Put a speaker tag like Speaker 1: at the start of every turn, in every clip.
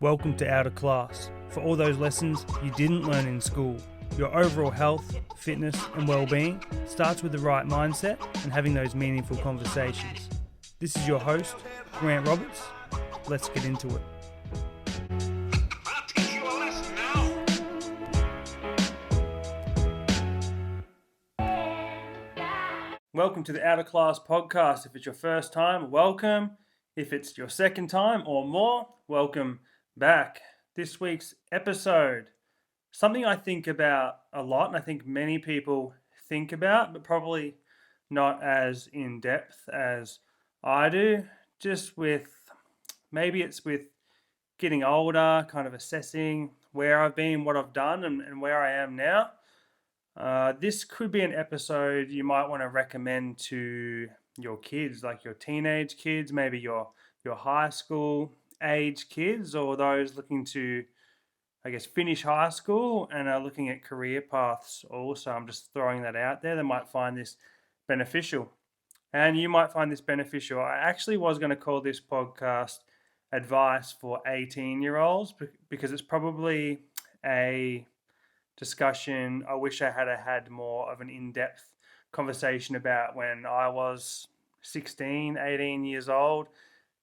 Speaker 1: Welcome to Outta Class, for all those lessons you didn't learn in school. Your overall health, fitness and well-being starts with the right mindset and having those meaningful conversations. This is your host, Grant Roberts. Let's get into it.
Speaker 2: I'll teach you a lesson now.
Speaker 1: Welcome to the Outta Class Podcast. If it's your first time, welcome. If it's your second time or more, welcome back. This week's episode, something I think about a lot, and I think many people think about, but probably not as in depth as I do. Just with, maybe it's with getting older, kind of assessing where I've been, what I've done, and where I am now. This could be an episode you might want to recommend to your kids, like your teenage kids, maybe your high school age kids, or those looking to, finish high school and are looking at career paths also. I'm just throwing that out there. They might find this beneficial. And you might find this beneficial. I actually was going to call this podcast Advice for 18-year-olds because it's probably a discussion I wish I had more of an in-depth conversation about when I was 16, 18 years old.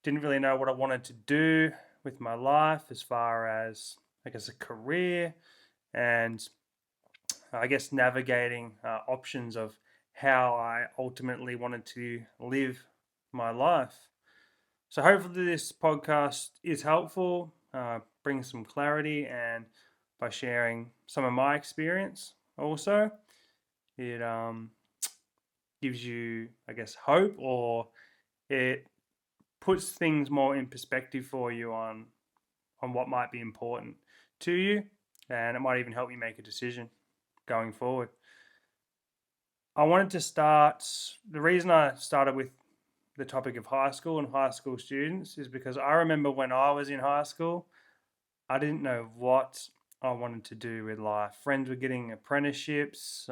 Speaker 1: Didn't really know what I wanted to do with my life as far as, a career and, navigating options of how I ultimately wanted to live my life. So hopefully this podcast is helpful, brings some clarity, and by sharing some of my experience also, it gives you, hope, or it puts things more in perspective for you on what might be important to you, and it might even help you make a decision going forward. I wanted to start, the reason I started with the topic of high school and high school students is because I remember when I was in high school, I didn't know what I wanted to do with life. Friends were getting apprenticeships,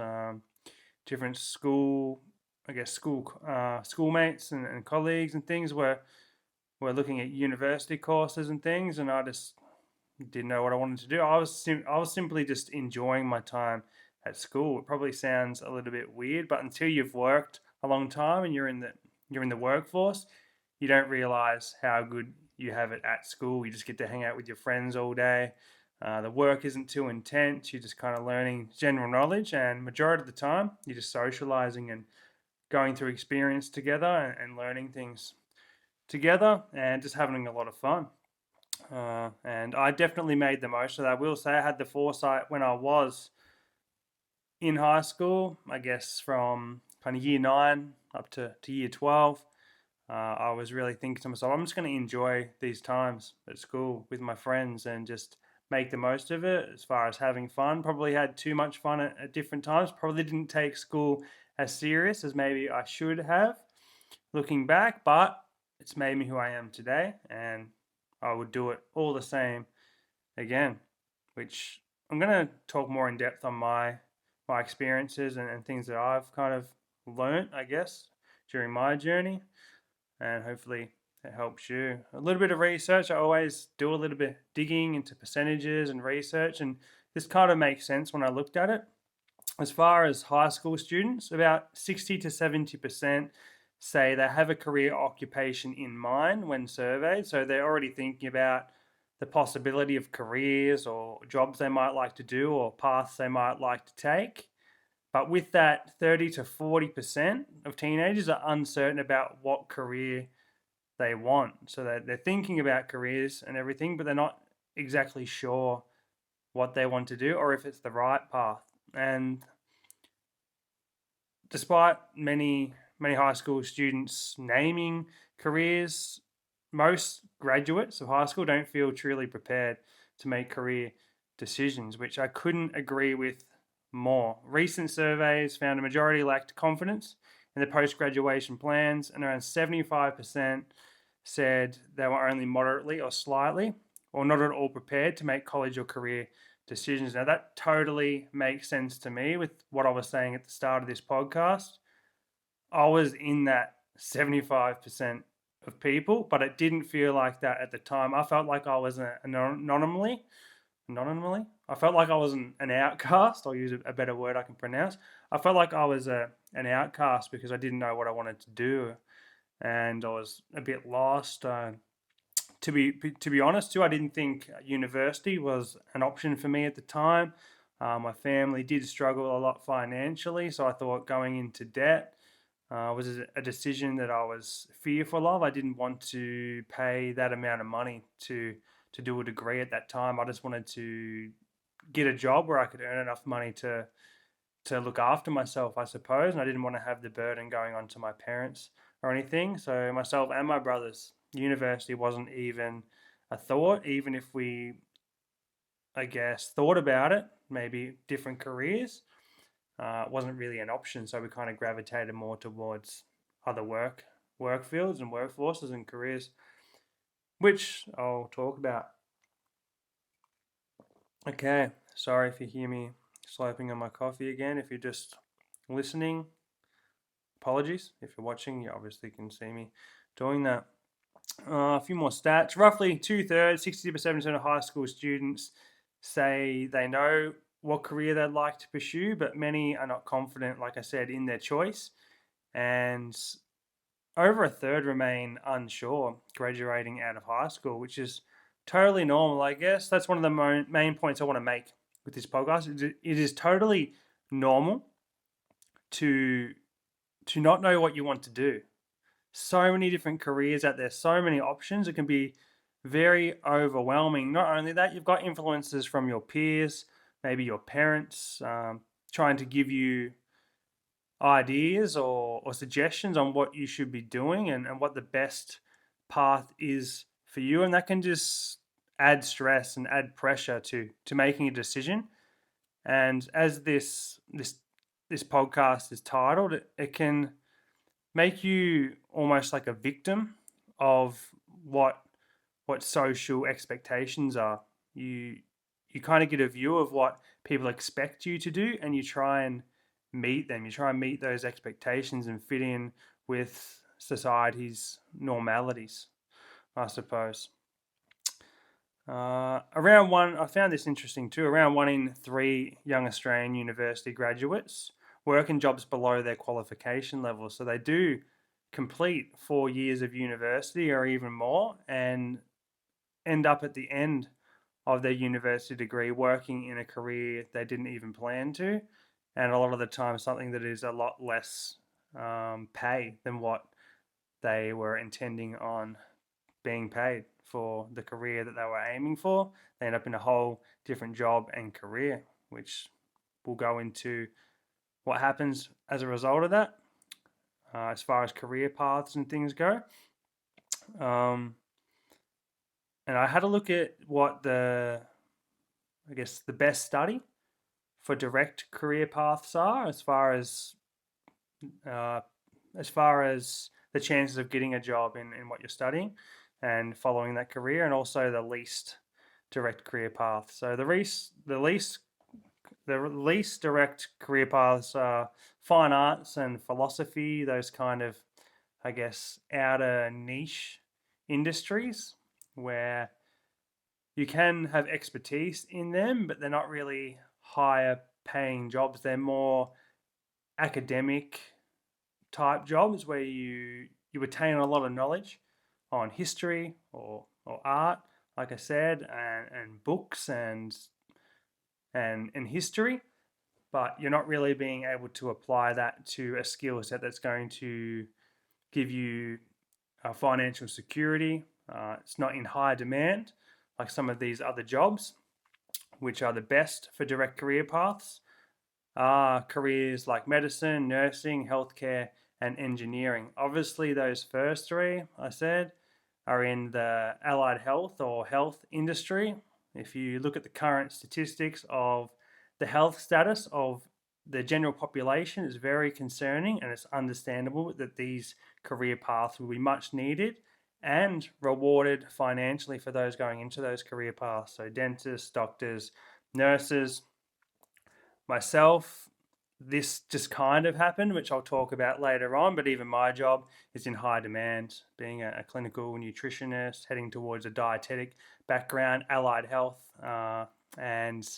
Speaker 1: different schoolmates and colleagues and things were looking at university courses and things, and I just didn't know what I wanted to do. I was simply just enjoying my time at school. It probably sounds a little bit weird, but until you've worked a long time and you're in the workforce, you don't realize how good you have it at school. You just get to hang out with your friends all day. The work isn't too intense. You're just kind of learning general knowledge, and majority of the time you're just socializing and going through experience together and learning things together and just having a lot of fun. And I definitely made the most of that. I will say I had the foresight when I was in high school, from kind of year 9 up to year 12. I was really thinking to myself, I'm just going to enjoy these times at school with my friends and just make the most of it as far as having fun. Probably had too much fun at different times. Probably didn't take school as serious as maybe I should have looking back, but it's made me who I am today, and I would do it all the same again, which I'm going to talk more in depth on my experiences and things that I've kind of learnt, during my journey, and hopefully it helps you. A little bit of research. I always do a little bit of digging into percentages and research, and this kind of makes sense when I looked at it. As far as high school students, about 60 to 70% say they have a career occupation in mind when surveyed. So they're already thinking about the possibility of careers or jobs they might like to do or paths they might like to take. But with that, 30 to 40% of teenagers are uncertain about what career they want. So they're thinking about careers and everything, but they're not exactly sure what they want to do or if it's the right path. And despite many high school students naming careers, most graduates of high school don't feel truly prepared to make career decisions, which I couldn't agree with more. Recent surveys found a majority lacked confidence in their post-graduation plans, and around 75% said they were only moderately or slightly or not at all prepared to make college or career decisions. Now, that totally makes sense to me with what I was saying at the start of this podcast. I was in that 75% of people, but it didn't feel like that at the time. I felt like I was an anomaly. Anomaly. I felt like I was an outcast. I'll use a better word I can pronounce. I felt like I was an outcast because I didn't know what I wanted to do, and I was a bit lost. To be honest, too, I didn't think university was an option for me at the time. My family did struggle a lot financially, so I thought going into debt was a decision that I was fearful of. I didn't want to pay that amount of money to do a degree at that time. I just wanted to get a job where I could earn enough money to look after myself, I suppose. And I didn't want to have the burden going on to my parents or anything. So myself and my brothers, university wasn't even a thought, even if we, I guess, thought about it, maybe different careers. It wasn't really an option, so we kind of gravitated more towards other work fields and workforces and careers, which I'll talk about. Okay, sorry if you hear me slurping on my coffee again. If you're just listening, apologies. If you're watching, you obviously can see me doing that. A few more stats. Roughly 2/3, 60 to 70% of high school students say they know what career they'd like to pursue, but many are not confident, like I said, in their choice. And over a third remain unsure graduating out of high school, which is totally normal, I guess. That's one of the main points I want to make with this podcast. It is totally normal to not know what you want to do. So many different careers out there, so many options. It can be very overwhelming. Not only that, you've got influences from your peers, maybe your parents, trying to give you ideas or suggestions on what you should be doing and what the best path is for you. And that can just add stress and add pressure to making a decision. And as this podcast is titled, it can make you almost like a victim of what social expectations are. You kind of get a view of what people expect you to do, and you try and meet them. You try and meet those expectations and fit in with society's normalities, I suppose. I found this interesting too. Around 1 in 3 young Australian university graduates work in jobs below their qualification level. So they do complete 4 years of university or even more and end up at the end of their university degree working in a career they didn't even plan to. And a lot of the time, something that is a lot less pay than what they were intending on being paid for the career that they were aiming for. They end up in a whole different job and career, which we'll go into what happens as a result of that, as far as career paths and things go. And I had a look at what the best study for direct career paths are, uh, as far as the chances of getting a job in what you're studying and following that career, and also the least direct career path. So the least direct career paths are fine arts and philosophy, those kind of, I guess, outer niche industries where you can have expertise in them, but they're not really higher paying jobs. They're more academic type jobs where you attain a lot of knowledge on history or art, like I said, and books and history, but you're not really being able to apply that to a skill set that's going to give you financial security. It's not in high demand like some of these other jobs, which are the best for direct career paths. Careers like medicine, nursing, healthcare, and engineering. Obviously, those first three I said are in the allied health or health industry. If you look at the current statistics of the health status of the general population, it's very concerning, and it's understandable that these career paths will be much needed and rewarded financially for those going into those career paths. So dentists, doctors, nurses. Myself, this just kind of happened, which I'll talk about later on. But even my job is in high demand, being a clinical nutritionist, heading towards a dietetic background, allied health, and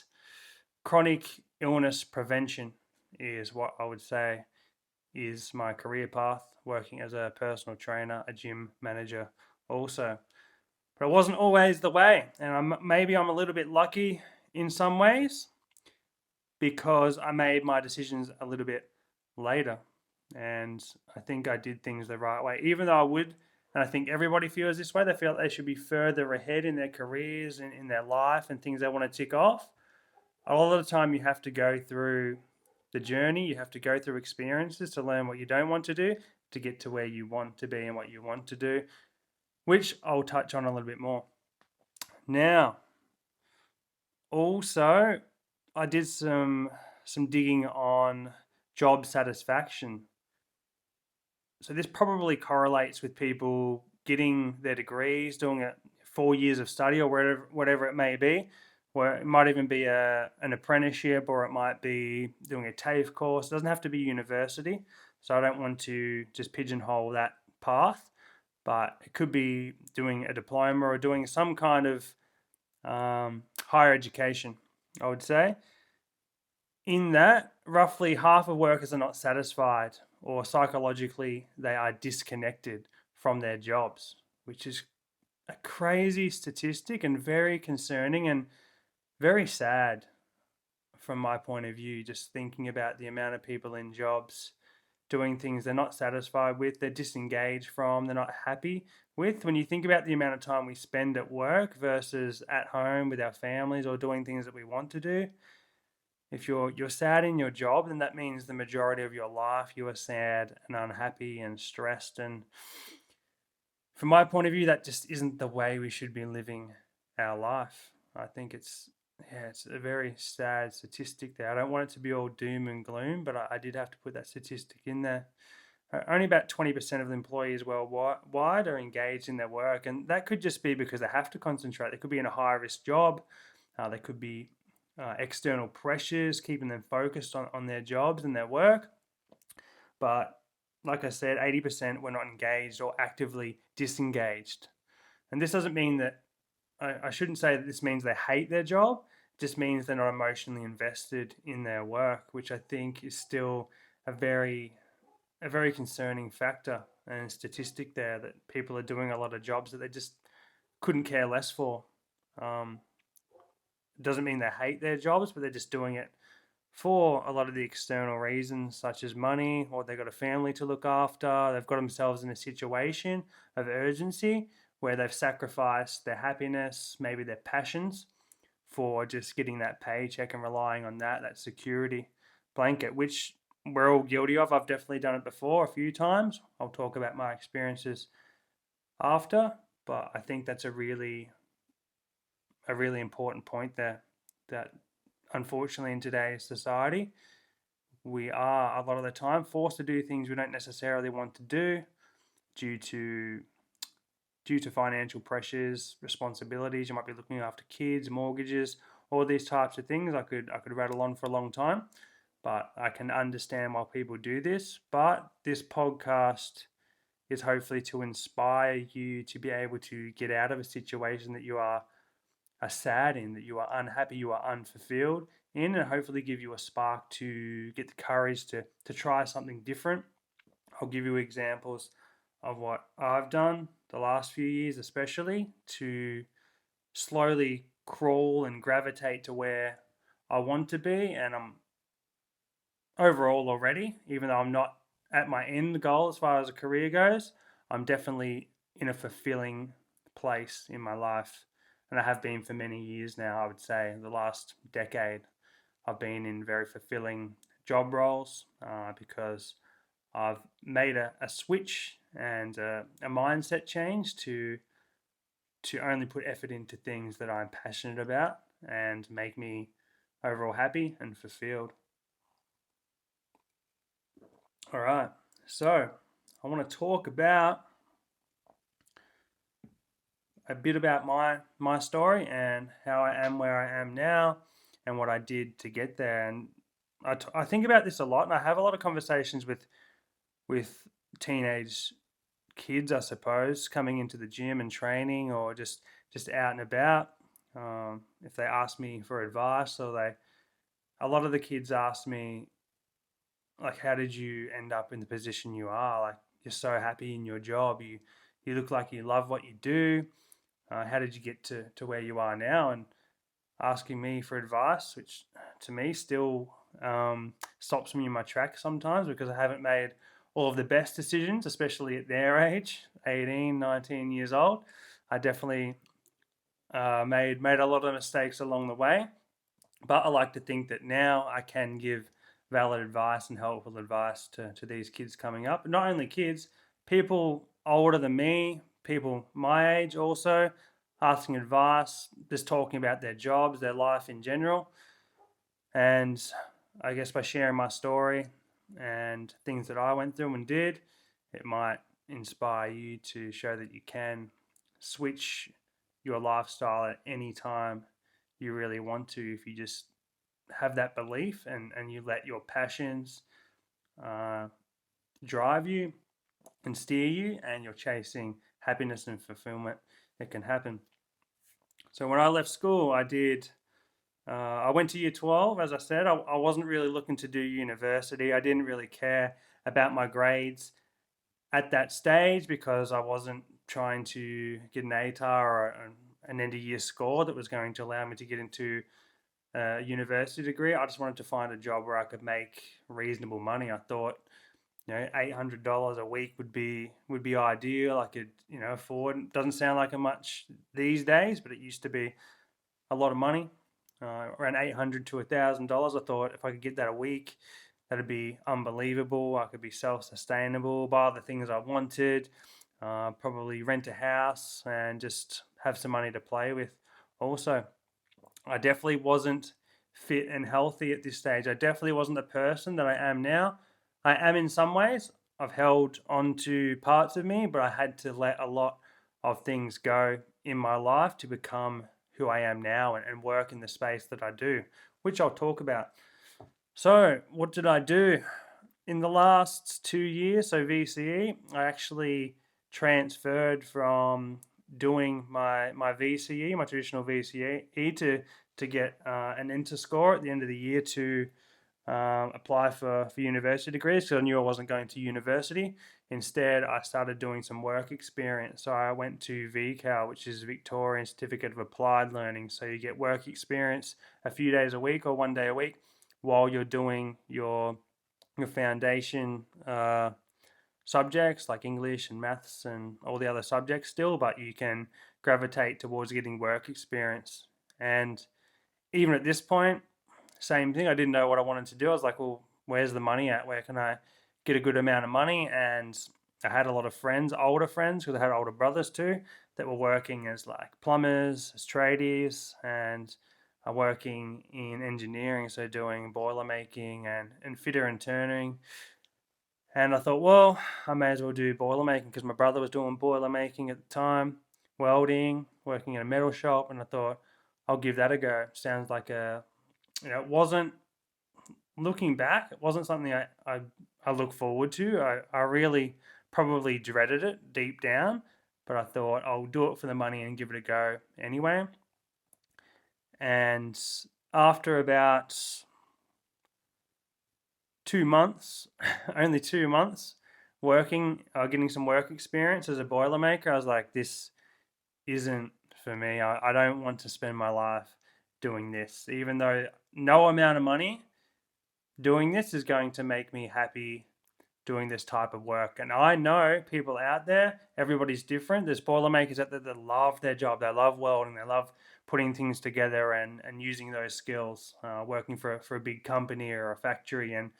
Speaker 1: chronic illness prevention is what I would say is my career path, working as a personal trainer, a gym manager also. But it wasn't always the way. And maybe I'm a little bit lucky in some ways because I made my decisions a little bit later. And I think I did things the right way, even though I would. And I think everybody feels this way. They feel like they should be further ahead in their careers and in their life and things they want to tick off. A lot of the time, you have to go through the journey, you have to go through experiences to learn what you don't want to do to get to where you want to be and what you want to do, which I'll touch on a little bit more. Now, also, I did some digging on job satisfaction. So this probably correlates with people getting their degrees, doing it 4 years of study or whatever it may be, where it might even be an apprenticeship or it might be doing a TAFE course. It doesn't have to be university. So I don't want to just pigeonhole that path, but it could be doing a diploma or doing some kind of higher education, I would say. In that, roughly half of workers are not satisfied or psychologically they are disconnected from their jobs, which is a crazy statistic and very concerning and very sad from my point of view, just thinking about the amount of people in jobs doing things they're not satisfied with, they're disengaged from, they're not happy with. When you think about the amount of time we spend at work versus at home with our families or doing things that we want to do, if you're sad in your job, then that means the majority of your life you are sad and unhappy and stressed. And from my point of view, that just isn't the way we should be living our life. I think it's a very sad statistic there. I don't want it to be all doom and gloom, but I did have to put that statistic in there. Only about 20% of the employees worldwide are engaged in their work, and that could just be because they have to concentrate. They could be in a high risk job. They could be external pressures keeping them focused on their jobs and their work. But like I said, 80% were not engaged or actively disengaged. And this doesn't mean that, I shouldn't say that this means they hate their job. It just means they're not emotionally invested in their work, which I think is still a very concerning factor and statistic there, that people are doing a lot of jobs that they just couldn't care less for. It doesn't mean they hate their jobs, but they're just doing it for a lot of the external reasons, such as money, or they've got a family to look after. They've got themselves in a situation of urgency where they've sacrificed their happiness, maybe their passions, for just getting that paycheck and relying on that security blanket, which we're all guilty of. I've definitely done it before a few times. I'll talk about my experiences after, but I think that's a really important point there, that unfortunately in today's society we are a lot of the time forced to do things we don't necessarily want to do due to financial pressures, responsibilities. You might be looking after kids, mortgages, all these types of things. I could rattle on for a long time, but I can understand why people do this. But this podcast is hopefully to inspire you to be able to get out of a situation that you are sad in, that you are unhappy, you are unfulfilled in, and hopefully give you a spark to get the courage to try something different. I'll give you examples of what I've done the last few years, especially to slowly crawl and gravitate to where I want to be. And I'm overall already, even though I'm not at my end goal as far as a career goes, I'm definitely in a fulfilling place in my life. And I have been for many years now. I would say the last decade, I've been in very fulfilling job roles because I've made a switch and a mindset change to only put effort into things that I'm passionate about and make me overall happy and fulfilled. All right, so I want to talk about a bit about my story and how I am where I am now and what I did to get there. And I think about this a lot, and I have a lot of conversations with teenage kids, I suppose, coming into the gym and training, or just out and about. If they ask me for advice, or a lot of the kids ask me, like, how did you end up in the position you are? Like, you're so happy in your job. You look like you love what you do. How did you get to where you are now? And asking me for advice, which to me still stops me in my tracks sometimes, because I haven't made all of the best decisions, especially at their age, 18, 19 years old. I definitely made a lot of mistakes along the way, but I like to think that now I can give valid advice and helpful advice to these kids coming up. Not only kids, people older than me, people my age also, asking advice, just talking about their jobs, their life in general. And I guess by sharing my story and things that I went through and did, it might inspire you to show that you can switch your lifestyle at any time you really want to, if you just have that belief, and you let your passions uh, drive you and steer you, and you're chasing happiness and fulfillment. It can happen. So when I left school, I went to year 12. As I said, I wasn't really looking to do university. I didn't really care about my grades at that stage, because I wasn't trying to get an ATAR or an end of year score that was going to allow me to get into a university degree. I just wanted to find a job where I could make reasonable money. I thought, $800 a week would be ideal. I could, afford. It doesn't sound like a much these days, but it used to be a lot of money. Around $800 to $1,000. I thought if I could get that a week, that'd be unbelievable. I could be self-sustainable, buy the things I wanted, probably rent a house, and just have some money to play with. Also, I definitely wasn't fit and healthy at this stage. I definitely wasn't the person that I am now. I am in some ways. I've held on to parts of me, but I had to let a lot of things go in my life to become who I am now, and work in the space that I do, which I'll talk about. So, what did I do? In the last 2 years, so VCE, I actually transferred from doing my VCE, my traditional VCE, to get an enter score at the end of the year to apply for university degrees, because I knew I wasn't going to university. Instead, I started doing some work experience. So I went to VCAL, which is Victorian Certificate of Applied Learning. So you get work experience a few days a week or one day a week while you're doing your foundation subjects like English and maths and all the other subjects still, but you can gravitate towards getting work experience. And even at this point, same thing. I didn't know what I wanted to do. I was like, well, where's the money at? Where can I get a good amount of money? And I had a lot of friends, older friends, because I had older brothers too, that were working as like plumbers, as tradies, and are working in engineering, so doing boiler making and fitter and turning. And I thought, well, I may as well do boiler making, because my brother was doing boiler making at the time, welding, working in a metal shop, and I thought I'll give that a go. Sounds like it wasn't, looking back, it wasn't something I look forward to. I really probably dreaded it deep down, but I thought I'll do it for the money and give it a go anyway. And after about 2 months, only 2 months working, getting some work experience as a boilermaker, I was like, this isn't for me. I don't want to spend my life doing this, even though no amount of money doing this is going to make me happy doing this type of work. And I know people out there, everybody's different. There's boilermakers out there that love their job, they love welding, they love putting things together and using those skills, working for a big company or a factory, and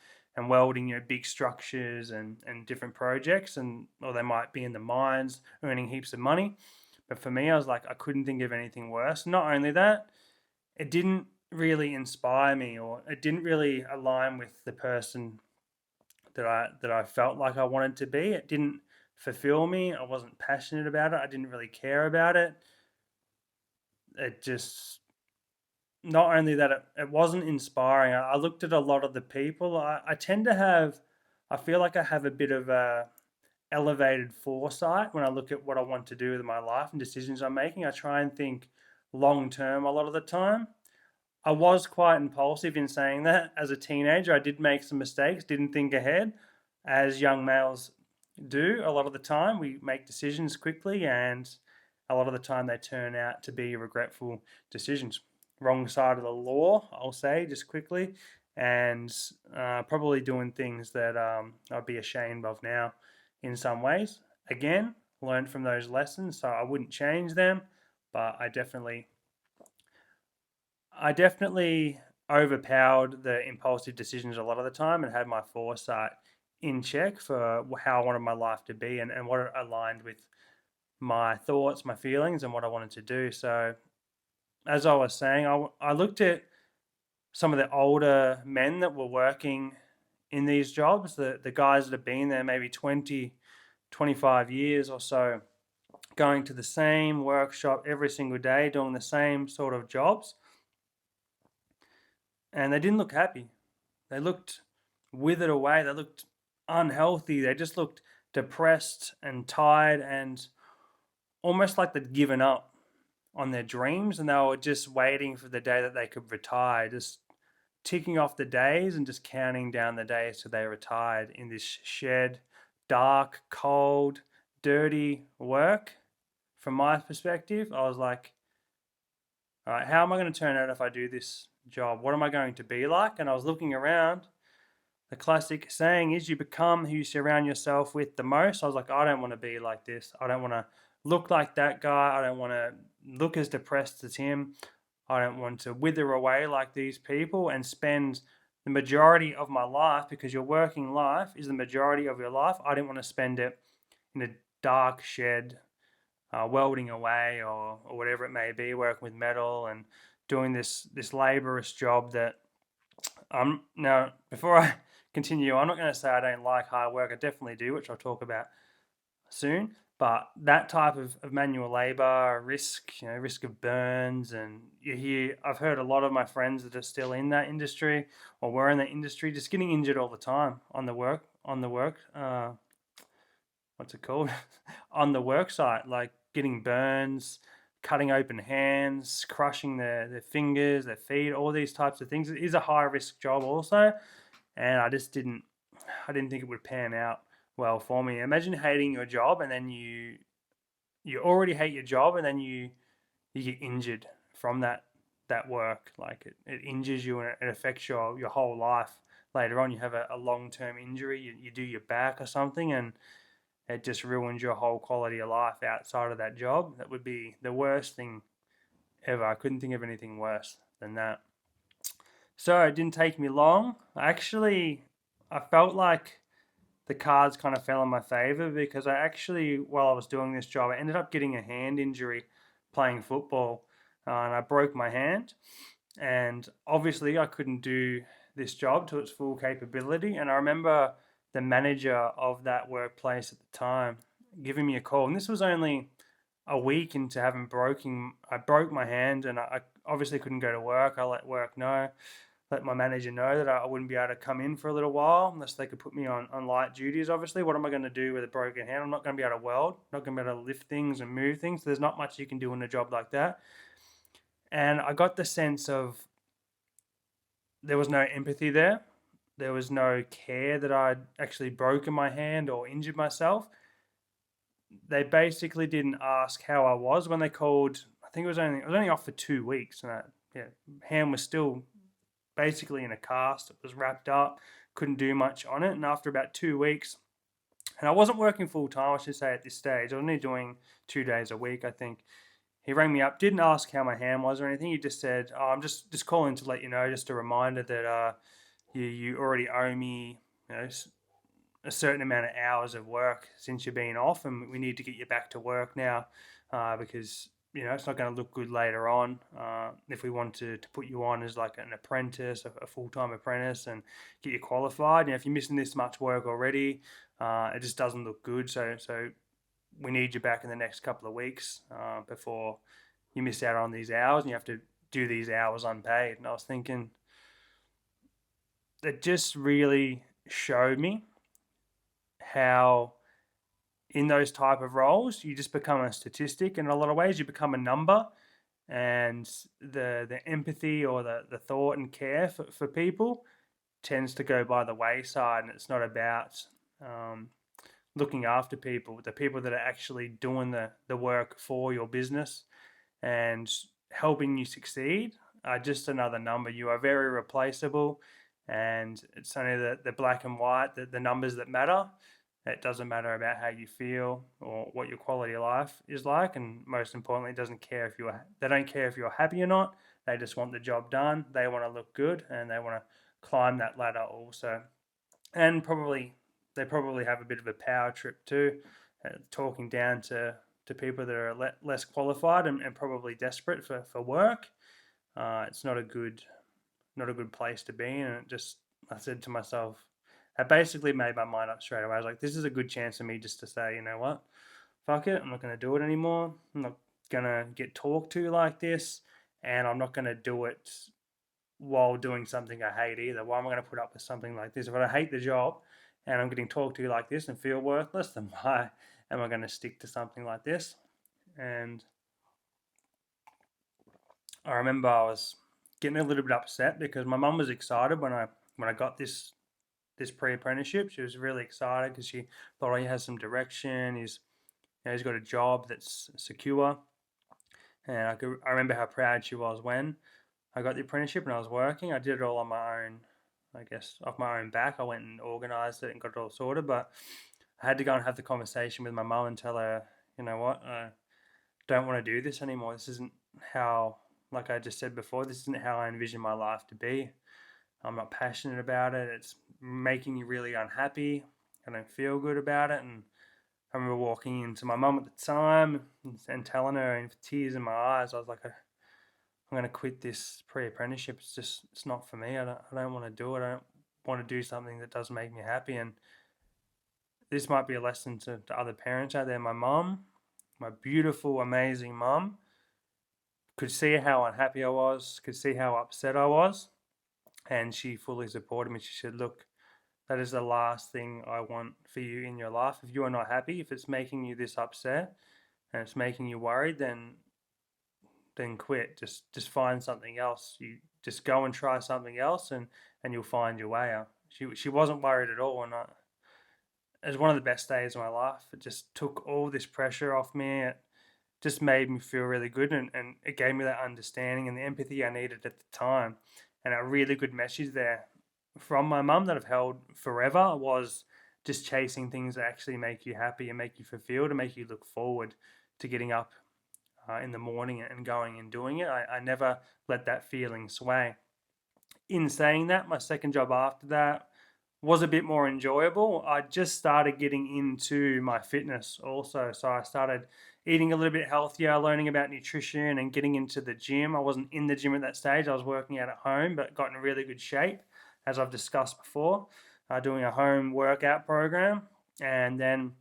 Speaker 1: welding, big structures and different projects, and or they might be in the mines earning heaps of money. But for me, I was like, I couldn't think of anything worse. Not only that, it didn't really inspire me, or it didn't really align with the person that I felt like I wanted to be. It didn't fulfill me. I wasn't passionate about it. I didn't really care about it. It just not only that it wasn't inspiring, I looked at a lot of the people. I tend to have, I feel like I have a bit of a elevated foresight when I look at what I want to do with my life and decisions I'm making. I try and think long term a lot of the time. I was quite impulsive in saying that as a teenager. I did make some mistakes, didn't think ahead, as young males do a lot of the time. We make decisions quickly, and a lot of the time they turn out to be regretful decisions. Wrong side of the law, I'll say, just quickly, and probably doing things that I'd be ashamed of now in some ways. Again, learned from those lessons, so I wouldn't change them, but I definitely overpowered the impulsive decisions a lot of the time and had my foresight in check for how I wanted my life to be, and what it aligned with my thoughts, my feelings, and what I wanted to do. So, as I was saying, I looked at some of the older men that were working in these jobs, the guys that have been there maybe 20, 25 years or so, going to the same workshop every single day, doing the same sort of jobs, and they didn't look happy. They looked withered away. They looked unhealthy. They just looked depressed and tired and almost like they'd given up on their dreams, and they were just waiting for the day that they could retire, just ticking off the days and just counting down the days till they retired in this shed, dark, cold, dirty work. From my perspective, I was like, all right, how am I going to turn out if I do this job? What am I going to be like? And I was looking around. The classic saying is you become who you surround yourself with the most. I was like, I don't want to be like this. I don't want to look like that guy. I don't want to look as depressed as him. I don't want to wither away like these people and spend the majority of my life, because your working life is the majority of your life. I didn't want to spend it in a dark shed, welding away, or whatever it may be, working with metal and doing this laborious job that now, before I continue, I'm not going to say I don't like hard work. I definitely do, which I'll talk about soon. But that type of manual labor, risk, risk of burns, and I've heard a lot of my friends that are still in that industry or were in that industry just getting injured all the time what's it called? On the work site, like getting burns, cutting open hands, crushing their fingers, their feet, all these types of things. It is a high risk job also, and I didn't think it would pan out well for me. Imagine hating your job, and then you already hate your job, and then you get injured from that work. Like it injures you, and it affects your whole life. Later on, you have a long term injury. You do your back or something, and it just ruins your whole quality of life outside of that job. That would be the worst thing ever. I couldn't think of anything worse than that. So it didn't take me long. I felt like the cards kind of fell in my favor, because while I was doing this job, I ended up getting a hand injury playing football, and I broke my hand. And obviously, I couldn't do this job to its full capability. And I remember the manager of that workplace at the time giving me a call, and this was only a week into having broken. I broke my hand, and I obviously couldn't go to work. I let my manager know that I wouldn't be able to come in for a little while unless they could put me on light duties. Obviously, what am I going to do with a broken hand? I'm not going to be able to weld, not going to be able to lift things and move things. There's not much you can do in a job like that. And I got the sense of there was no empathy there. There was no care that I'd actually broken my hand or injured myself. They basically didn't ask how I was when they called. I think I was only off for 2 weeks, and hand was still basically in a cast. It was wrapped up, couldn't do much on it. And after about 2 weeks, and I wasn't working full time, I should say, at this stage. I was only doing 2 days a week, I think. He rang me up, didn't ask how my hand was or anything. He just said, "Oh, I'm just calling to let you know, just a reminder that you already owe me, a certain amount of hours of work since you've been off, and we need to get you back to work now, because it's not going to look good later on if we want to put you on as like an apprentice, a full-time apprentice, and get you qualified. If you're missing this much work already, it just doesn't look good. So we need you back in the next couple of weeks before you miss out on these hours, and you have to do these hours unpaid. And I was thinking, it just really showed me how in those type of roles you just become a statistic. In a lot of ways you become a number, and the empathy or the thought and care for people tends to go by the wayside. And it's not about looking after people, the people that are actually doing the work for your business and helping you succeed are just another number. You are very replaceable, and it's only the black and white, the numbers that matter. It doesn't matter about how you feel or what your quality of life is like, and most importantly, it doesn't care if they don't care if you're happy or not. They just want the job done. They want to look good, and they want to climb that ladder also. And they probably have a bit of a power trip too, talking down to people that are less qualified and probably desperate for work. It's not a good place to be in. And I said to myself, I basically made my mind up straight away. I was like, this is a good chance for me just to say, you know what, fuck it, I'm not going to do it anymore. I'm not going to get talked to like this, and I'm not going to do it while doing something I hate either. Why am I going to put up with something like this? If I hate the job and I'm getting talked to like this and feel worthless, then why am I going to stick to something like this? And I remember I was getting a little bit upset because my mum was excited when I got this pre-apprenticeship. She was really excited because she thought, oh, he has some direction. He's got a job that's secure. And I remember how proud she was when I got the apprenticeship and I was working. I did it all on my own, I guess, off my own back. I went and organised it and got it all sorted. But I had to go and have the conversation with my mum and tell her, you know what, I don't want to do this anymore. This isn't how, like I just said before, this isn't how I envision my life to be. I'm not passionate about it. It's making me really unhappy. I don't feel good about it. And I remember walking into my mum at the time and telling her, and with tears in my eyes, I was like, I'm going to quit this pre-apprenticeship. It's not for me. I don't want to do it. I don't want to do something that doesn't make me happy. And this might be a lesson to other parents out there. My mum, my beautiful, amazing mum, could see how unhappy I was, could see how upset I was, and she fully supported me. She said, look, that is the last thing I want for you in your life. If you are not happy, if it's making you this upset and it's making you worried, then quit. Just find something else. You just go and try something else, and you'll find your way out. She wasn't worried at all, and it was one of the best days of my life. It just took all this pressure off me. It just made me feel really good, and it gave me that understanding and the empathy I needed at the time. And a really good message there from my mum that I've held forever was just chasing things that actually make you happy and make you fulfilled and make you look forward to getting up in the morning and going and doing it. I never let that feeling sway. In saying that, my second job after that was a bit more enjoyable. I just started getting into my fitness also. So I started eating a little bit healthier, learning about nutrition and getting into the gym. I wasn't in the gym at that stage. I was working out at home, but got in really good shape, as I've discussed before, doing a home workout program. And then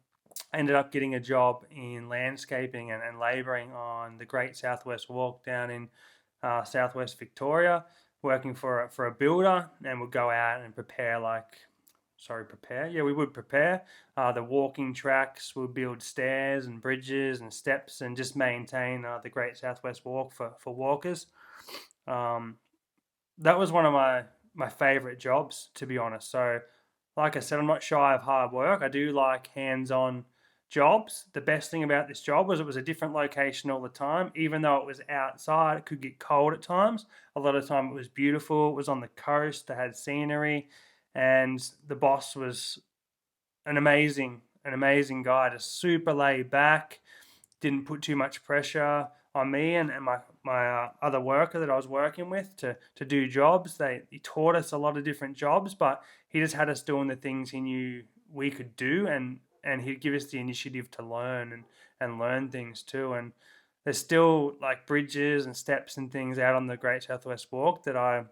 Speaker 1: I ended up getting a job in landscaping and labouring on the Great Southwest Walk down in Southwest Victoria, working for a builder, and would go out and we would prepare the walking tracks. We'd build stairs and bridges and steps and just maintain the Great Southwest Walk for walkers. That was one of my favourite jobs, to be honest. So, like I said, I'm not shy of hard work. I do like hands-on jobs. The best thing about this job was it was a different location all the time. Even though it was outside, it could get cold at times. A lot of the time it was beautiful. It was on the coast. It had scenery. And the boss was an amazing guy, just super laid back, didn't put too much pressure on me and my other worker that I was working with to do jobs. He taught us a lot of different jobs, but he just had us doing the things he knew we could do, and he'd give us the initiative to learn and learn things too. And there's still like bridges and steps and things out on the Great Southwest Walk that I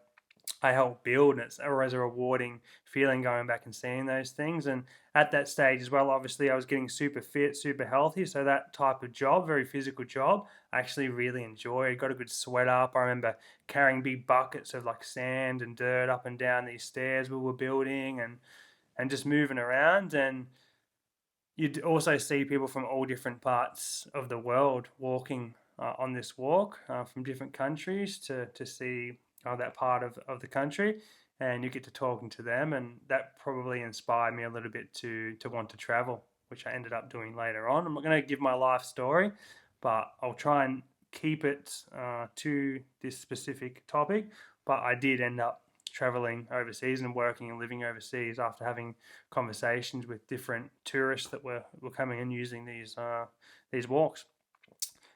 Speaker 1: I helped build, and it's always a rewarding feeling going back and seeing those things. And at that stage as well, obviously, I was getting super fit, super healthy. So that type of job, very physical job, I actually really enjoyed. Got a good sweat up. I remember carrying big buckets of like sand and dirt up and down these stairs we were building, and just moving around. And you'd also see people from all different parts of the world walking on this walk from different countries to see that part of the country, and you get to talking to them, and that probably inspired me a little bit to want to travel, which I ended up doing later on. I'm not going to give my life story, but I'll try and keep it to this specific topic. But I did end up traveling overseas and working and living overseas after having conversations with different tourists that were coming and using these walks.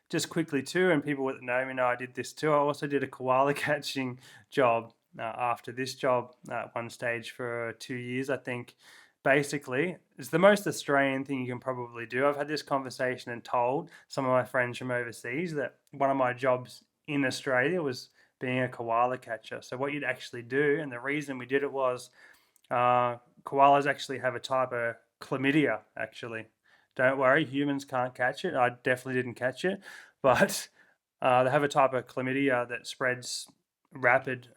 Speaker 1: Just quickly too, and people that know me know I did this too. I also did a koala catching job after this job at one stage for 2 years, I think. Basically, it's the most Australian thing you can probably do. I've had this conversation and told some of my friends from overseas that one of my jobs in Australia was being a koala catcher. So what you'd actually do, and the reason we did it was koalas actually have a type of chlamydia, actually. Don't worry, humans can't catch it. I definitely didn't catch it, but they have a type of chlamydia that spreads rapid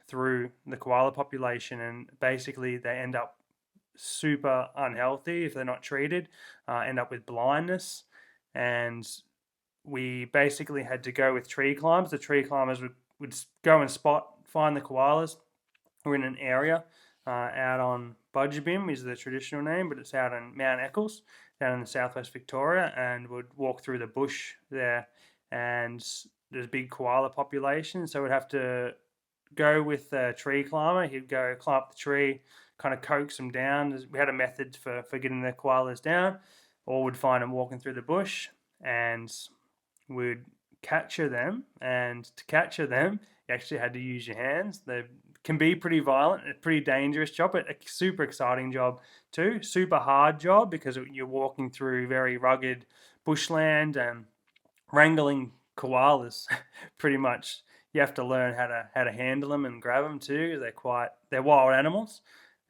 Speaker 1: through the koala population, and basically they end up super unhealthy if they're not treated, end up with blindness. And we basically had to go with tree climbers. The tree climbers would go and find the koalas. We're in an area out on Budgebim is the traditional name, but it's out on Mount Eccles down in southwest Victoria, and would walk through the bush there. And there's a big koala population, so we'd have to go with a tree climber. He'd go climb up the tree, kind of coax them down. We had a method for getting the koalas down, or would find them walking through the bush, and would capture them. And to capture them, you actually had to use your hands. They can be pretty violent, a pretty dangerous job, but a super exciting job too. Super hard job because you're walking through very rugged bushland and wrangling koalas. Pretty much, you have to learn how to handle them and grab them too. They're wild animals,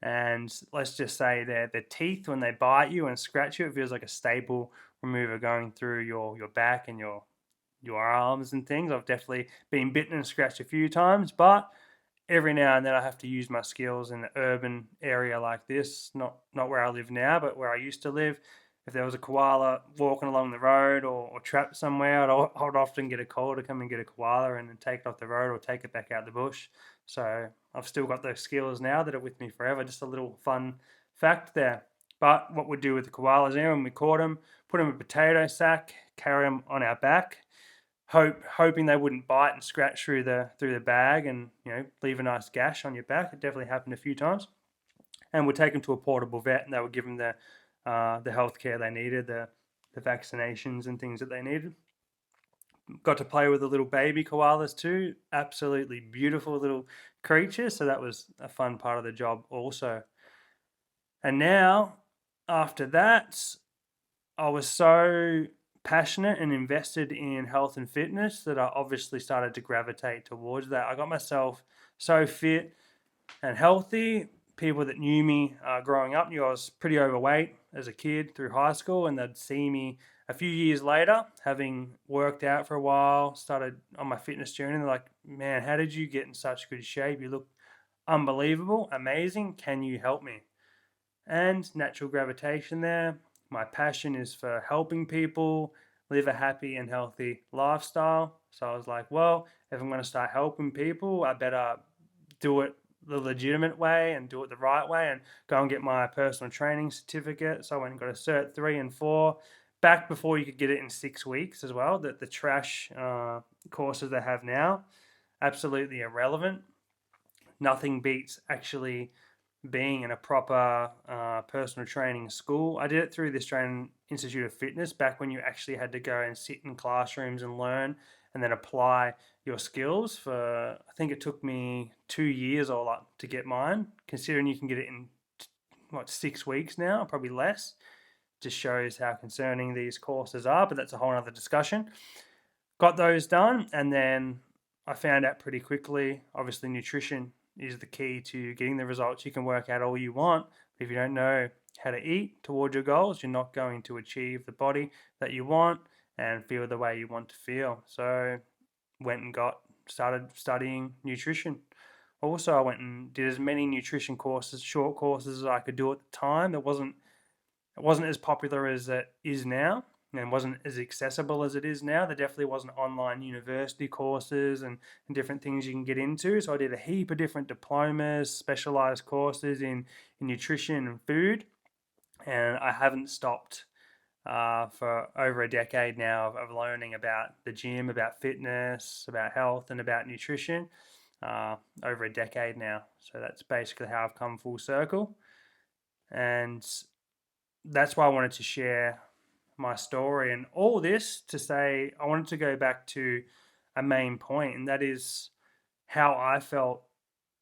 Speaker 1: and let's just say their teeth when they bite you and scratch you, it feels like a staple remover going through your back and your arms and things. I've definitely been bitten and scratched a few times, but every now and then I have to use my skills in an urban area like this, not where I live now, but where I used to live. If there was a koala walking along the road or trapped somewhere, I'd often get a call to come and get a koala and then take it off the road or take it back out the bush. So I've still got those skills now that are with me forever. Just a little fun fact there. But what we'd do with the koalas there when we caught them, put them in a potato sack, carry them on our back, hoping they wouldn't bite and scratch through the bag and leave a nice gash on your back. It definitely happened a few times. And we'd take them to a portable vet, and they would give them the health care they needed, the vaccinations and things that they needed. Got to play with the little baby koalas too. Absolutely beautiful little creatures. So that was a fun part of the job also. And now, after that, I was so passionate and invested in health and fitness that I obviously started to gravitate towards that. I got myself so fit and healthy. People that knew me growing up knew I was pretty overweight as a kid through high school, and they'd see me a few years later, having worked out for a while, started on my fitness journey. And they're like, "Man, how did you get in such good shape? You look unbelievable, amazing. Can you help me?" And natural gravitation there. My passion is for helping people live a happy and healthy lifestyle. So I was like, well, if I'm going to start helping people, I better do it the legitimate way and do it the right way and go and get my personal training certificate. So I went and got a Cert 3 and 4 back before you could get it in 6 weeks as well. The trash courses they have now, absolutely irrelevant. Nothing beats actually being in a proper personal training school. I did it through the Australian Institute of Fitness back when you actually had to go and sit in classrooms and learn and then apply your skills for, I think it took me 2 years all up to get mine, considering you can get it in 6 weeks now, probably less. Just shows how concerning these courses are, but that's a whole other discussion. Got those done, and then I found out pretty quickly, obviously nutrition is the key to getting the results. You can work out all you want, but if you don't know how to eat towards your goals, you're not going to achieve the body that you want and feel the way you want to feel. So went and started studying nutrition. Also, I went and did as many nutrition courses, short courses, as I could do at the time. It wasn't as popular as it is now, and wasn't as accessible as it is now. There definitely wasn't online university courses and different things you can get into. So I did a heap of different diplomas, specialized courses in nutrition and food, and I haven't stopped for over a decade now of learning about the gym, about fitness, about health, and about nutrition. Over a decade now. So that's basically how I've come full circle. And that's why I wanted to share my story and all this to say I wanted to go back to a main point, and that is how I felt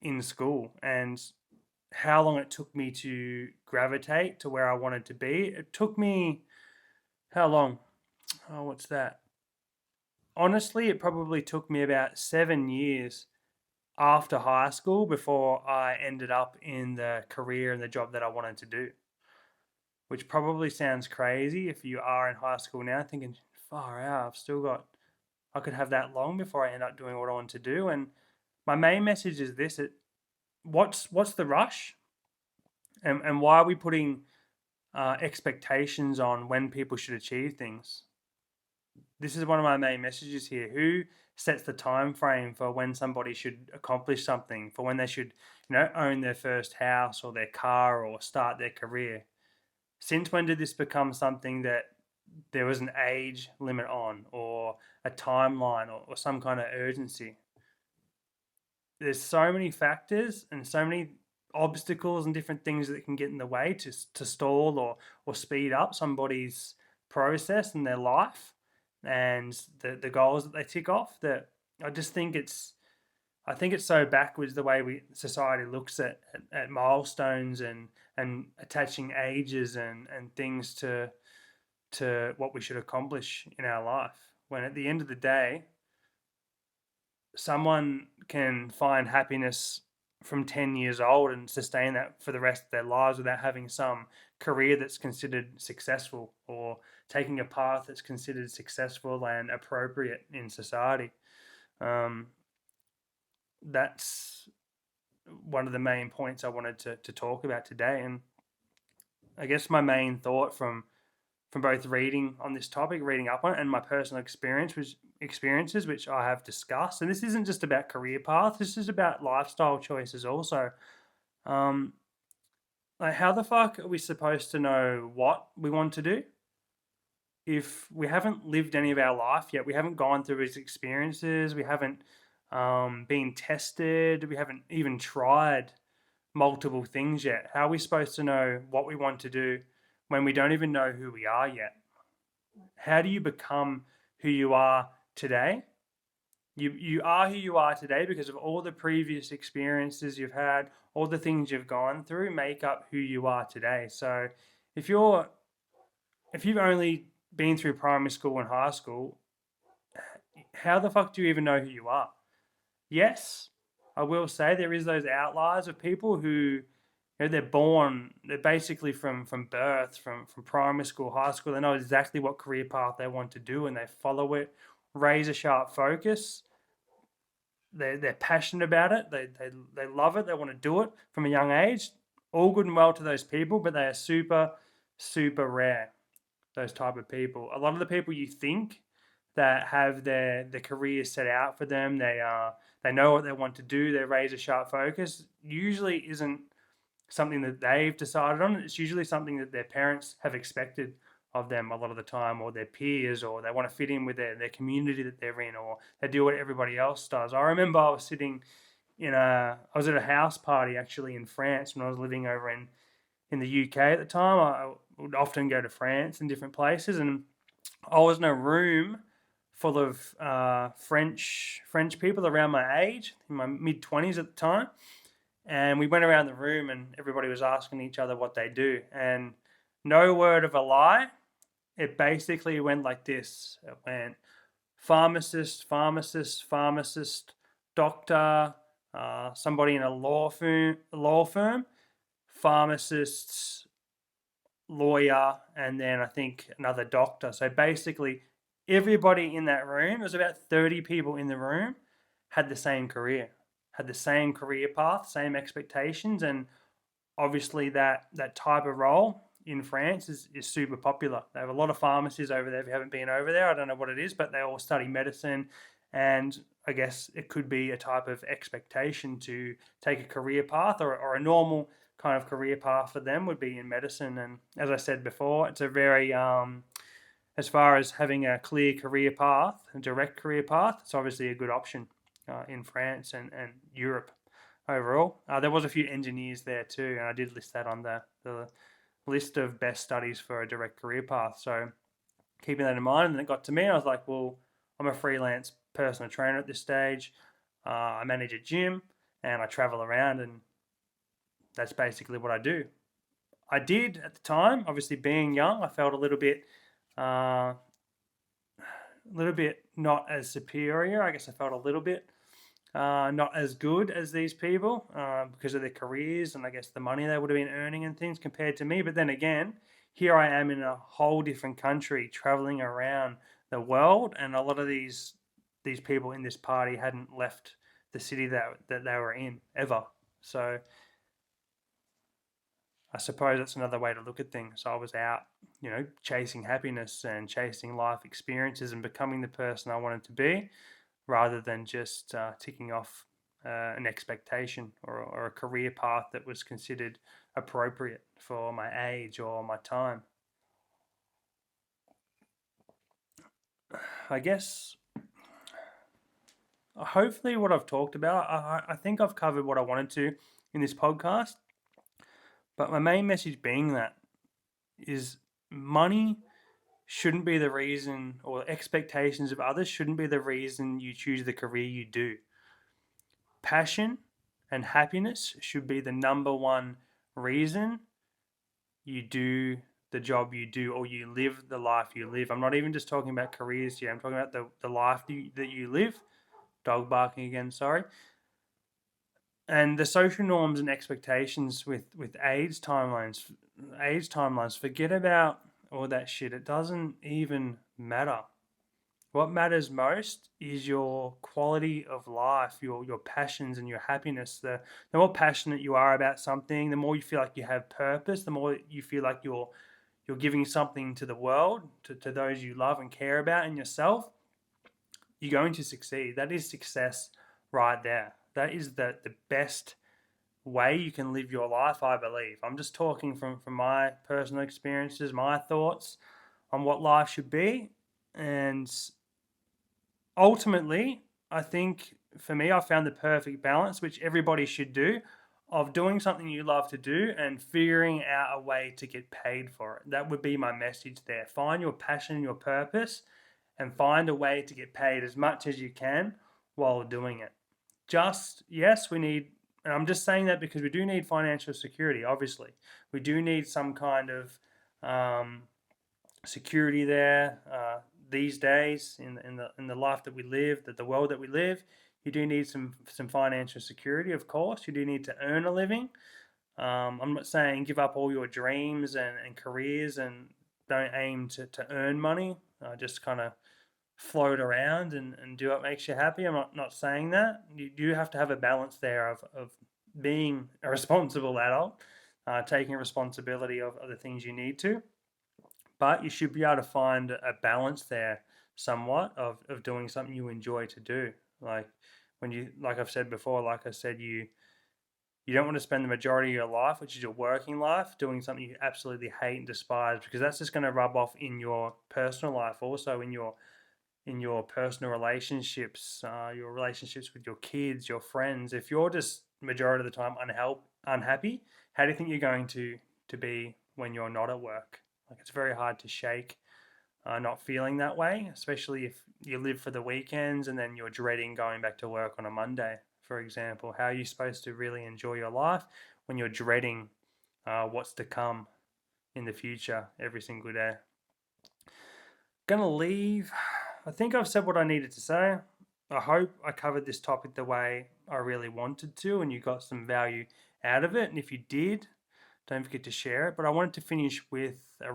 Speaker 1: in school and how long it took me to gravitate to where I wanted to be. It took me how long? Oh, what's that? Honestly, it probably took me about 7 years after high school before I ended up in the career and the job that I wanted to do, which probably sounds crazy if you are in high school now thinking, far out, I could have that long before I end up doing what I want to do. And my main message is this: what's the rush, and why are we putting expectations on when people should achieve things? This is one of my main messages here. Who sets the time frame for when somebody should accomplish something, for when they should, own their first house or their car or start their career? Since when did this become something that there was an age limit on, or a timeline, or some kind of urgency? There's so many factors and so many obstacles and different things that can get in the way to stall or speed up somebody's process and their life and the goals that they tick off, that I just think it's so backwards the way society looks at milestones and attaching ages and things to what we should accomplish in our life, when at the end of the day someone can find happiness from 10 years old and sustain that for the rest of their lives without having some career that's considered successful, or taking a path that's considered successful and appropriate in society. Um, that's one of the main points I wanted to talk about today. And I guess my main thought from both reading on this topic, reading up on it, and my personal experiences, which I have discussed. And this isn't just about career paths. This is about lifestyle choices also. Um, like, how the fuck are we supposed to know what we want to do if we haven't lived any of our life yet? We haven't gone through these experiences. We haven't been tested. We haven't even tried multiple things yet. How are we supposed to know what we want to do when we don't even know who we are yet? How do you become who you are today? You are who you are today because of all the previous experiences you've had, all the things you've gone through make up who you are today. So if you've only been through primary school and high school, how the fuck do you even know who you are? Yes, I will say there is those outliers of people who, they're basically from birth, from primary school, high school. They know exactly what career path they want to do and they follow it, razor sharp focus. They're passionate about it. They love it. They want to do it from a young age. All good and well to those people, but they are super, super rare, those type of people. A lot of the people you think that have their careers set out for them, they know what they want to do, their razor sharp focus, usually isn't something that they've decided on. It's usually something that their parents have expected of them a lot of the time, or their peers, or they want to fit in with their community that they're in, or they do what everybody else does. I remember I was I was at a house party actually in France when I was living over in the UK at the time. I would often go to France and different places, and I was in a room full of French people around my age, in my mid-20s at the time. And we went around the room and everybody was asking each other what they do. And no word of a lie, it basically went like this. It went pharmacist, doctor, somebody in a law firm, pharmacists, lawyer, and then I think another doctor. So basically, everybody in that room, there was about 30 people in the room, had the same career, had the same career path, same expectations, and obviously that type of role in France is super popular. They have a lot of pharmacies over there. If you haven't been over there, I don't know what it is, but they all study medicine, and I guess it could be a type of expectation to take a career path, or a normal kind of career path for them would be in medicine. And as I said before, it's a very as far as having a clear career path, a direct career path, it's obviously a good option in France and Europe overall. There was a few engineers there too, and I did list that on the list of best studies for a direct career path. So keeping that in mind, and it got to me, I was like, well, I'm a freelance personal trainer at this stage. I manage a gym and I travel around, and that's basically what I do. I did at the time, obviously being young, I felt a little bit not as superior. I guess I felt a little bit not as good as these people because of their careers and I guess the money they would have been earning and things compared to me. But then again, here I am in a whole different country, traveling around the world, and a lot of these people in this party hadn't left the city that they were in ever. So I suppose that's another way to look at things. So I was out, chasing happiness and chasing life experiences and becoming the person I wanted to be, rather than just ticking off an expectation or a career path that was considered appropriate for my age or my time. I guess hopefully what I've talked about, I think I've covered what I wanted to in this podcast. But my main message being that is money shouldn't be the reason, or expectations of others shouldn't be the reason you choose the career you do. Passion and happiness should be the number one reason you do the job you do, or you live the life you live. I'm not even just talking about careers here. I'm talking about the life that you live. Dog barking again, sorry. And the social norms and expectations with age timelines, forget about all that shit. It doesn't even matter. What matters most is your quality of life, your passions and your happiness. The more passionate you are about something, the more you feel like you have purpose, the more you feel like you're giving something to the world, to those you love and care about, and yourself, you're going to succeed. That is success right there. That is the best way you can live your life, I believe. I'm just talking from my personal experiences, my thoughts on what life should be. And ultimately, I think for me, I found the perfect balance, which everybody should do, of doing something you love to do and figuring out a way to get paid for it. That would be my message there. Find your passion and your purpose and find a way to get paid as much as you can while doing it. Yes, we need, and I'm just saying that because we do need financial security, obviously. We do need some kind of security there these days in the life that we live, the world that we live. You do need some financial security, of course. You do need to earn a living. I'm not saying give up all your dreams and careers and don't aim to earn money. Just kind of float around and do what makes you happy. I'm not saying that. You do have to have a balance there of being a responsible adult, taking responsibility of the things you need to. But you should be able to find a balance there somewhat of doing something you enjoy to do. Like like I've said before, like I said, you don't want to spend the majority of your life, which is your working life, doing something you absolutely hate and despise, because that's just going to rub off in your personal life, also in your personal relationships, your relationships with your kids, your friends. If you're just majority of the time unhappy, how do you think you're going to be when you're not at work? Like, it's very hard to shake not feeling that way, especially if you live for the weekends and then you're dreading going back to work on a Monday, for example. How are you supposed to really enjoy your life when you're dreading what's to come in the future every single day? Gonna leave I think I've said what I needed to say. I hope I covered this topic the way I really wanted to and you got some value out of it. And if you did, don't forget to share it. But I wanted to finish with a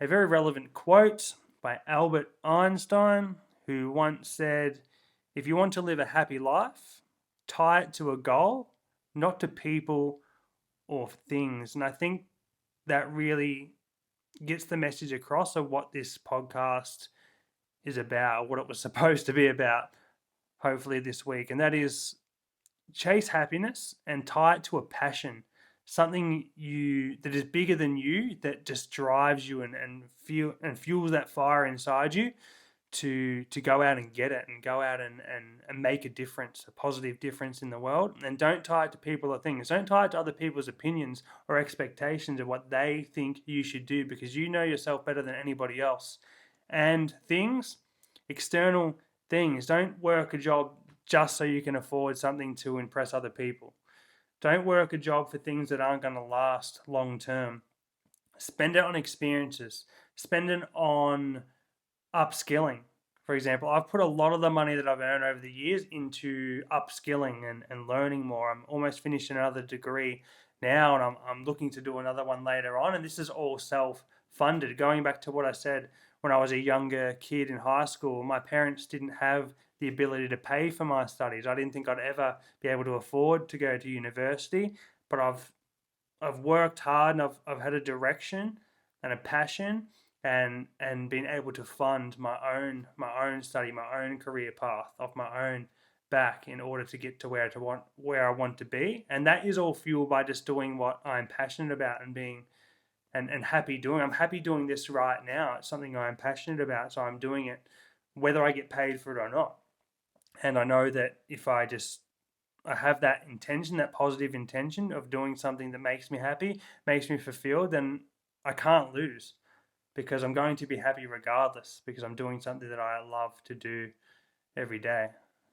Speaker 1: very relevant quote by Albert Einstein, who once said, "If you want to live a happy life, tie it to a goal, not to people or things." And I think that really gets the message across of what this podcast is about, what it was supposed to be about, hopefully this week. And that is chase happiness and tie it to a passion, something that is bigger than you, that just drives you and fuels that fire inside you to go out and get it and go out and make a difference, a positive difference in the world. And don't tie it to people or things. Don't tie it to other people's opinions or expectations of what they think you should do, because you know yourself better than anybody else. And external things, don't work a job just so you can afford something to impress other people. Don't work a job for things that aren't going to last long term. Spend it on experiences. Spend it on upskilling. For example, I've put a lot of the money that I've earned over the years into upskilling and learning more. I'm almost finished another degree now, and I'm looking to do another one later on. And this is all self-funded. Going back to what I said, when I was a younger kid in high school, my parents didn't have the ability to pay for my studies. I didn't think I'd ever be able to afford to go to university, but I've worked hard and I've had a direction and a passion and been able to fund my own study, my own career path off my own back in order to get to where I want to be. And that is all fueled by just doing what I'm passionate about and being and happy doing. I'm happy doing this right now. It's something I'm passionate about, so I'm doing it whether I get paid for it or not. And I know that if I have that intention, that positive intention of doing something that makes me happy, makes me fulfilled, then I can't lose, because I'm going to be happy regardless, because I'm doing something that I love to do every day.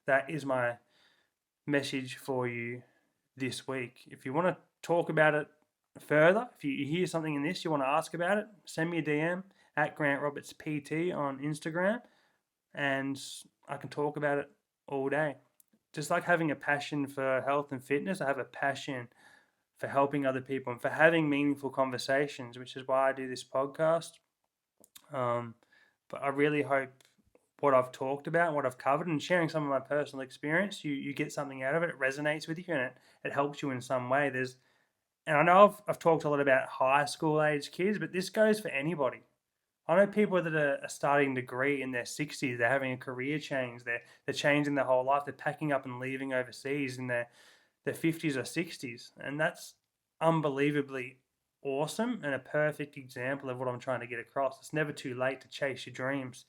Speaker 1: That is my message for you this week. If you want to talk about it further, if you hear something in this, you want to ask about it, send me a DM at Grant Roberts PT on Instagram, and I can talk about it all day. Just like having a passion for health and fitness, I have a passion for helping other people and for having meaningful conversations, which is why I do this podcast. But I really hope what I've talked about, what I've covered, and sharing some of my personal experience, you get something out of it. It resonates with you and it helps you in some way. And I know I've talked a lot about high school age kids, but this goes for anybody. I know people that are starting a degree in their 60s. They're having a career change. They're changing their whole life. They're packing up and leaving overseas in their 50s or 60s. And that's unbelievably awesome and a perfect example of what I'm trying to get across. It's never too late to chase your dreams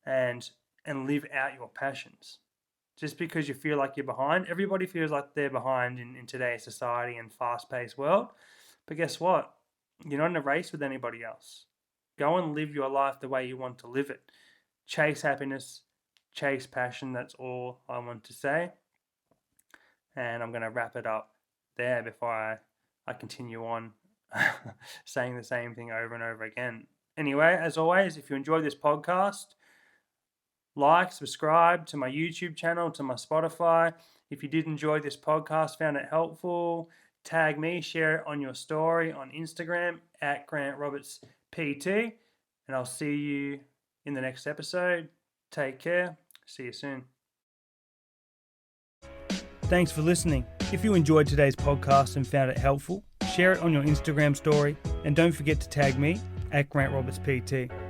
Speaker 1: and live out your passions. Just because you feel like you're behind, everybody feels like they're behind in today's society and fast-paced world. But guess what? You're not in a race with anybody else. Go and live your life the way you want to live it. Chase happiness, chase passion. That's all I want to say. And I'm going to wrap it up there before I continue on saying the same thing over and over again. Anyway, as always, if you enjoyed this podcast, like, subscribe to my YouTube channel, to my Spotify. If you did enjoy this podcast, found it helpful, tag me, share it on your story on Instagram at Grant Roberts PT, and I'll see you in the next episode. Take care. See you soon. Thanks for listening. If you enjoyed today's podcast and found it helpful, share it on your Instagram story, and don't forget to tag me at Grant Roberts PT.